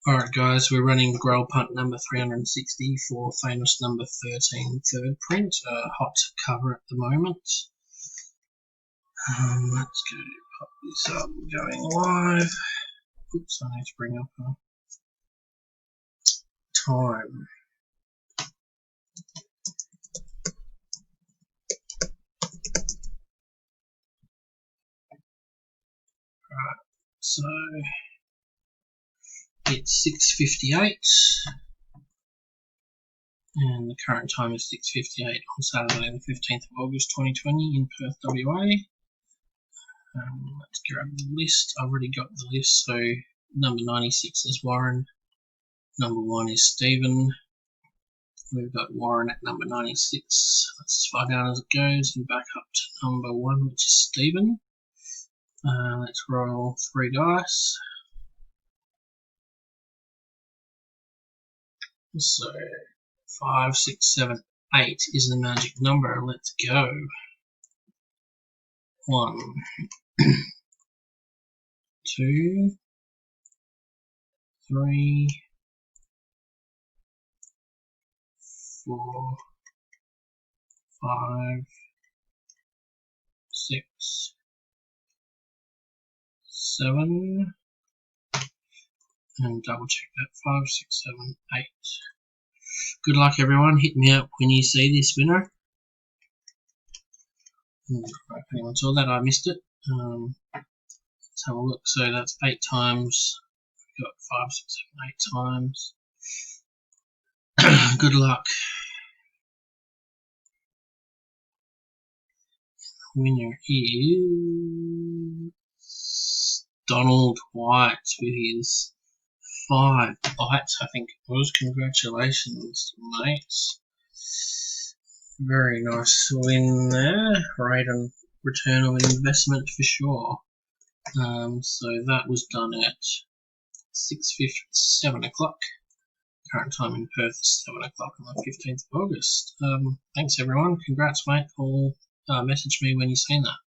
Alright guys, we're running Grail Punt number 360 for famous number 13 third print, hot cover at the moment. Let's go pop this up, going live. Oops, I need to bring up a time. Right, so it's 6:58 and the current time is 6:58 on Saturday the 15th of August 2020 in Perth, WA. Let's grab the list. I've already got the list, so number 96 is Warren, number 1 is Stephen. We've got Warren at number 96. That's as far down as it goes, and back up to number 1, which is Stephen. Let's roll 3 dice. So 5, 6, 7, 8 is the magic number. Let's go. 1, 2, 3, 4, 5, 6, 7, and double check that, 5, 6, 7, 8. Good luck everyone, hit me up when you see this winner. If anyone saw that, I missed it. Let's have a look. So that's 8 times. We've got 5, 6, 7, 8 times. Good luck. Winner is Donald White with his 5 bites, I think it was. Congratulations, mates. Very nice win there. Rate on return of investment for sure. So that was done at 7 o'clock. Current time in Perth is 7 o'clock on the 15th of August. Thanks everyone. Congrats, mate. Message me when you've seen that.